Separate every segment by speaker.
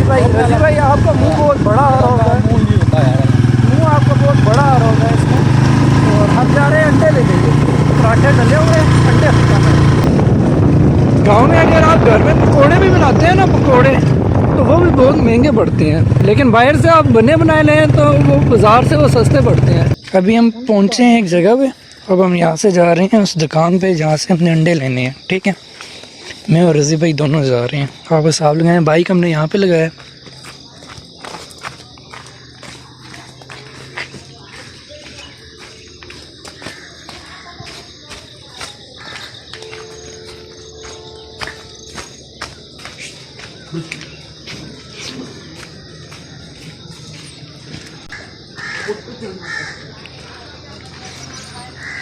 Speaker 1: रजी भाई आपका मुंह बहुत बड़ा आ रहा होगा, मुंह आपका बहुत बड़ा आ रहा होगा इसमें। और हम जा रहे हैं अंडे लेने के, पराठे डले हुए अंडे खाना है। गाँव में अगर आप घर में पकौड़े भी बनाते हैं ना, पकौड़े तो वो भी बहुत महंगे पड़ते हैं, लेकिन बाहर से आप बने बनाए लें तो वो बाज़ार से वो सस्ते पड़ते हैं। अभी हम पहुँचे हैं एक जगह पे, अब हम यहाँ से जा रहे हैं उस दुकान पे जहाँ से हमने अंडे लेने हैं। ठीक है, मैं और रज़ी भाई दोनों जा रहे हैं। वापस आप लगाए, बाइक हमने यहाँ पे लगाया।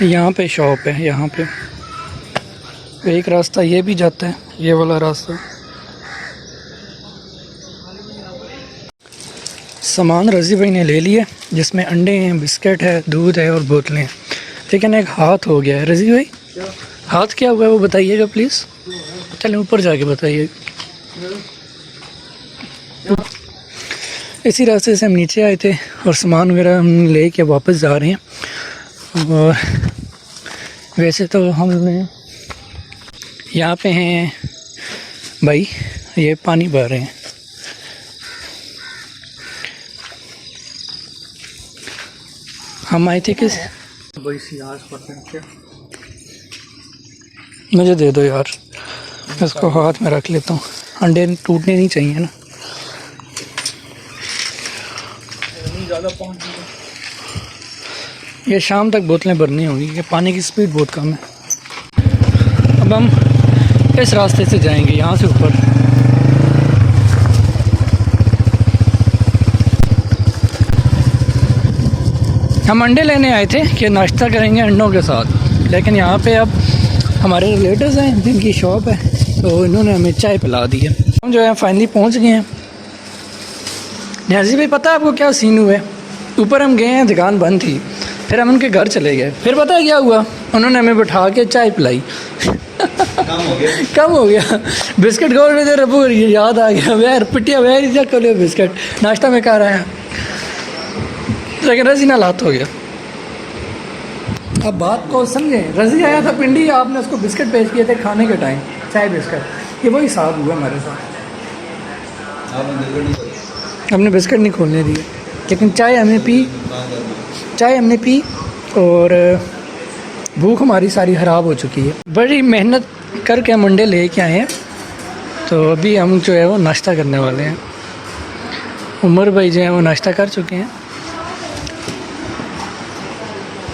Speaker 1: यहाँ पे शॉप है, यहाँ पे एक रास्ता ये भी जाता है, ये वाला रास्ता। सामान रज़ी भाई ने ले लिया, जिसमें अंडे हैं, बिस्किट है, दूध है और बोतलें हैं। लेकिन एक हाथ हो गया है। रज़ी भाई हाथ क्या हुआ है वो बताइएगा प्लीज़। चलें ऊपर जाके बताइए। इसी रास्ते से हम नीचे आए थे और सामान वगैरह हम ले के वापस जा रहे हैं। और वैसे तो हमने यहाँ पे हैं भाई, ये पानी भर रहे हैं। हम आए थे किस मुझे दे दो यार, इसको हाथ में रख लेता हूँ, अंडे टूटने नहीं चाहिए ना। ये शाम तक बोतलें भरनी होंगी, ये पानी की स्पीड बहुत कम है। अब हम इस रास्ते से जाएंगे, यहाँ से ऊपर। हम अंडे लेने आए थे कि नाश्ता करेंगे अंडों के साथ, लेकिन यहाँ पे अब हमारे रिलेटिव्स हैं जिनकी शॉप है, तो इन्होंने हमें चाय पिला दी है। हम जो है फाइनली पहुँच गए हैं। न्याजी भाई पता है आपको क्या सीन हुआ है? ऊपर हम गए हैं, दुकान बंद थी, फिर हम उनके घर चले गए। फिर पता है क्या हुआ? उन्होंने हमें बैठा के चाय पिलाई। कम हो गया। बिस्किट खोल रहे थे, रबू याद आ गया, यार पिटिया वह कर लिया बिस्किट, नाश्ता में खा रहे हैं, लेकिन रज़ी ना लात हो गया। अब बात को समझे, रज़ी आया था पिंडी, आपने उसको बिस्किट पेश किए थे खाने के टाइम, चाय बिस्किट, ये वही हिसाब हुआ हमारे साथ। हमने बिस्किट नहीं खोलने दिए, लेकिन चाय हमने पी और भूख हमारी सारी ख़राब हो चुकी है। बड़ी मेहनत करके हम अंडे ले के आए हैं, तो अभी हम जो है वो नाश्ता करने वाले हैं। उमर भाई जो है वो नाश्ता कर चुके हैं।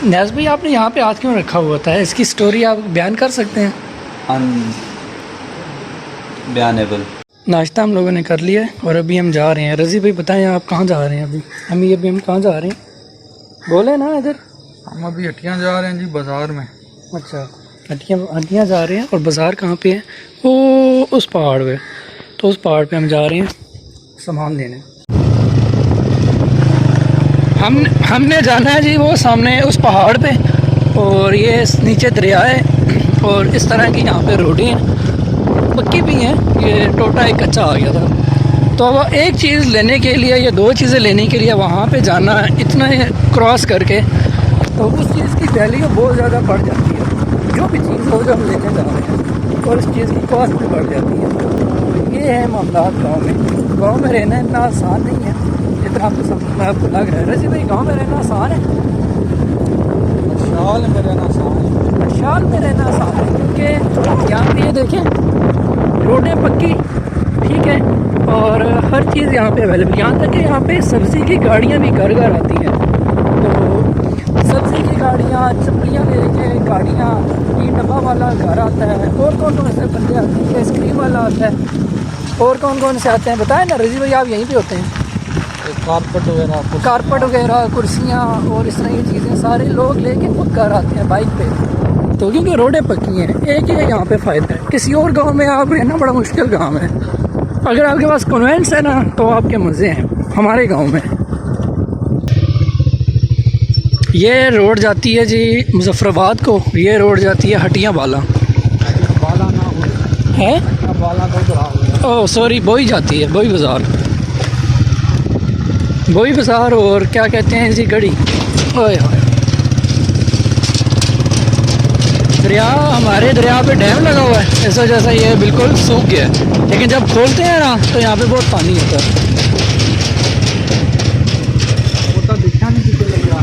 Speaker 1: न्याज़ भाई आपने यहाँ पे हाथ क्यों रखा हुआ था? इसकी स्टोरी आप बयान कर सकते हैं?
Speaker 2: अनबयानेबल।
Speaker 1: नाश्ता हम लोगों ने कर लिया है और अभी हम जा रहे हैं। रज़ी भाई बताएं आप कहाँ जा रहे हैं? अभी हम कहाँ जा रहे हैं? बोले ना इधर।
Speaker 2: हम अभी हटियाँ जा रहे हैं जी, बाज़ार में।
Speaker 1: अच्छा, हटियाँ जा रहे हैं। और बाज़ार कहाँ पे है? वो उस पहाड़ पे। तो उस पहाड़ पे हम जा रहे हैं सामान लेने। हमने जाना है जी वो सामने उस पहाड़ पे, और ये नीचे दरिया है, और इस तरह की यहाँ पे रोडें हैं, पक्की भी हैं। ये टोटा एक कच्चा आ गया था। तो अब एक चीज़ लेने के लिए या दो चीज़ें लेने के लिए वहाँ पे जाना है, इतना क्रॉस करके, तो उस चीज़ की वैल्यू बहुत ज़्यादा बढ़ जाती है। जो भी चीज़ हो जो हम लेने जा रहे हैं, और उस चीज़ की कॉस्ट भी बढ़ जाती है। तो ये है मामला गाँव में रहना इतना आसान नहीं है जितना आपको लग रहा है। रज़ी भाई गाँव में रहना आसान है?
Speaker 2: शाल में रहना आसान है।
Speaker 1: शाल में रहना आसान है, क्योंकि यहाँ पे ये देखें रोडें पक्की, ठीक है, और हर चीज़ यहाँ पे अवेलेबल। यहाँ तक कि यहाँ पे सब्ज़ी की गाड़ियाँ भी घर घर आती हैं। तो सब्ज़ी की गाड़ियाँ, चपलियाँ लेके गाड़ियाँ, ये डब्बा वाला घर आता है, और कौन से बंदे आते हैं, आइसक्रीम वाला आता है, और कौन से आते हैं बताएं ना रज़ी भाई, आप यहीं पे होते हैं। कारपेट वगैरह, कुर्सियाँ और इस तरह की चीज़ें सारे लोग लेके खुद घर आते हैं बाइक पे। तो क्योंकि रोडें पक्की हैं, एक ही यहाँ पे फ़ायदा है। किसी और गांव में आप रहना बड़ा मुश्किल काम है। अगर आपके पास कन्वेंस है ना तो आपके मज़े हैं। हमारे गांव में ये रोड जाती है जी मुजफ्फराबाद को, ये रोड जाती है हटियाँ बाला है। ओह सॉरी, बोई जाती है, बोई बाज़ार। वही बाज़ार और क्या कहते हैं इसी गढ़ी। ओए होए, दरिया, हमारे दरिया पे डैम लगा हुआ है, इस वजह से ये बिल्कुल सूख गया है। लेकिन जब खोलते हैं ना तो यहाँ पे बहुत पानी होता है।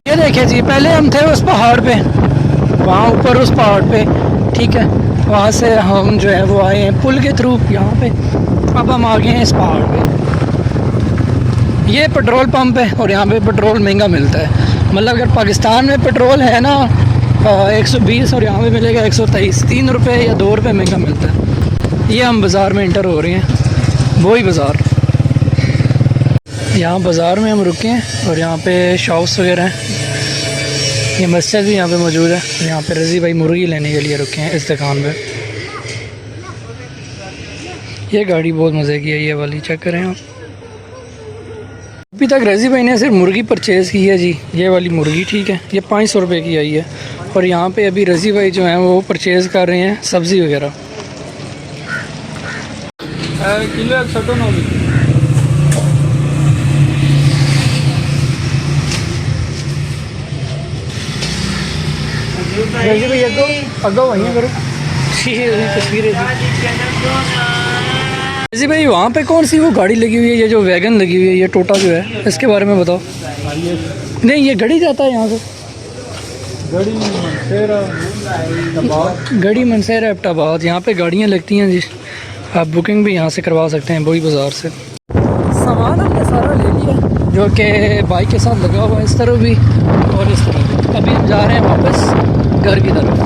Speaker 1: ये देखिए जी, पहले हम थे उस पहाड़ पे, वहाँ ऊपर उस पहाड़ पे, ठीक है, वहाँ से हम जो है वो आए हैं पुल के थ्रू यहाँ पे। अब हम आ गए हैं इस पहाड़ पे। ये पेट्रोल पंप है और यहाँ पे पेट्रोल महंगा मिलता है। मतलब अगर पाकिस्तान में पेट्रोल है ना 120 और यहाँ पे मिलेगा 123, 3 रुपये या 2 रुपये महंगा मिलता है। ये हम बाज़ार में इंटर हो रहे हैं, वही बाज़ार। यहाँ बाज़ार में हम रुके हैं और यहाँ पे शॉप्स वगैरह हैं। ये मस्जिद भी यहाँ पे मौजूद है। यहाँ पे रज़ी भाई मुर्गी लेने के लिए रुके हैं इस दुकान पे। ये गाड़ी बहुत मज़े की है, ये वाली चेक करें आप। अभी तक रज़ी भाई ने सिर्फ मुर्गी परचेज़ की है जी, ये वाली मुर्गी, ठीक है, ये 500 रुपये की आई है। और यहाँ पे अभी रज़ी भाई जो हैं वो परचेज़ कर रहे हैं सब्ज़ी वगैरह।
Speaker 2: किलो 109
Speaker 1: रज़ी भाई अगो वहीं करो, तस्वीरें। रज़ी भाई वहाँ पे कौन सी वो गाड़ी लगी हुई है, ये जो वैगन लगी हुई है, ये टोटा जो है, इसके बारे में बताओ। नहीं, ये गड़ी जाता है यहाँ से, गड़ी मनसेरा एबटाबाद, यहाँ पे गाड़ियाँ लगती हैं जी। आप बुकिंग भी यहाँ से करवा सकते हैं, वही बाज़ार से। सामान हमने सारा ले लिया जो कि बाइक के साथ लगा हुआ है, इस तरफ भी और इस तरफ भी। अभी हम जा रहे हैं वापस घर की तरफ।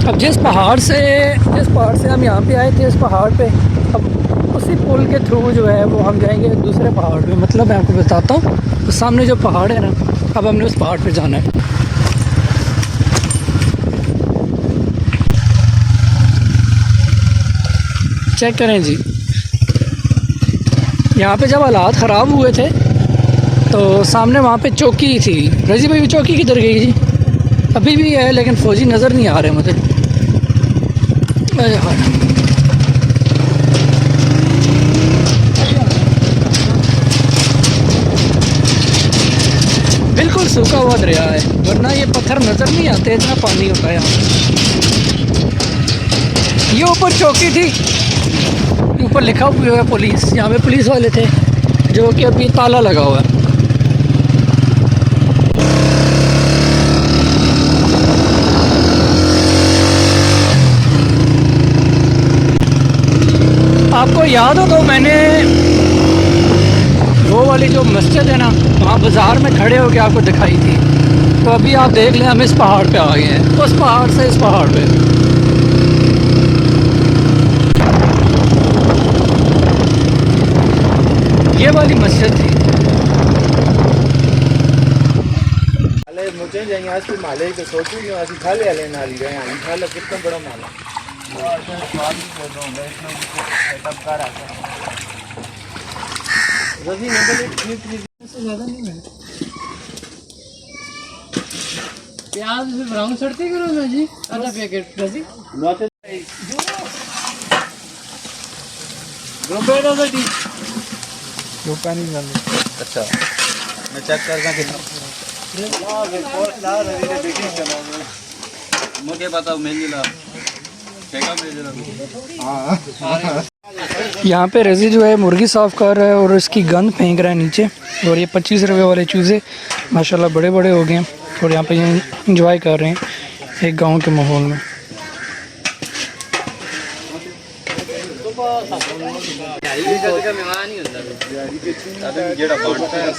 Speaker 1: अब जिस पहाड़ से हम यहाँ पे आए थे, इस पहाड़ पे, अब उसी पुल के थ्रू जो है वो हम जाएंगे दूसरे पहाड़ पे। मतलब मैं आपको बताता हूँ, तो सामने जो पहाड़ है ना, अब हमने उस पहाड़ पे जाना है। चेक करें जी, यहाँ पे जब हालात ख़राब हुए थे तो सामने वहाँ पे चौकी थी। रज़ी भाई चौकी किधर गई जी? अभी भी है लेकिन फ़ौजी नज़र नहीं आ रहे मुझे। बिल्कुल सूखा हुआ दरिया है, वरना ये पत्थर नज़र नहीं आते, इतना पानी होता है यहाँ। ये ऊपर चौकी थी, ऊपर लिखा हुआ है पुलिस। यहाँ पे पुलिस वाले थे जो कि अभी ताला लगा हुआ है। आपको याद हो तो मैंने वो वाली जो मस्जिद है ना, वहाँ बाज़ार में खड़े होकर आपको दिखाई थी। तो अभी आप देख लें, हम इस पहाड़ पे आ गए हैं, उस पहाड़ से इस पहाड़ पे। ये वाली मस्जिद थी।
Speaker 3: मुझे यहाँ से माले के सोचूं कि आज खा ले लेना ली गए यहाँ खा ले, कितना बड़ा माला
Speaker 1: प्याज ब्राउन चढ़ती करो ना जी, आधा पैकेट रज़ी।
Speaker 2: अच्छा मैं चेक करता कितना मुझे पता मिल
Speaker 1: यहाँ पे रज़ी जो है मुर्गी साफ़ कर रहा है और इसकी गंद फेंक रहा है नीचे। और ये 25 रुपये वाले चूज़े माशाल्लाह बड़े बड़े हो गए हैं और यहाँ पे इंजॉय कर रहे हैं एक गांव के माहौल में।
Speaker 2: जेड़ा बांटता है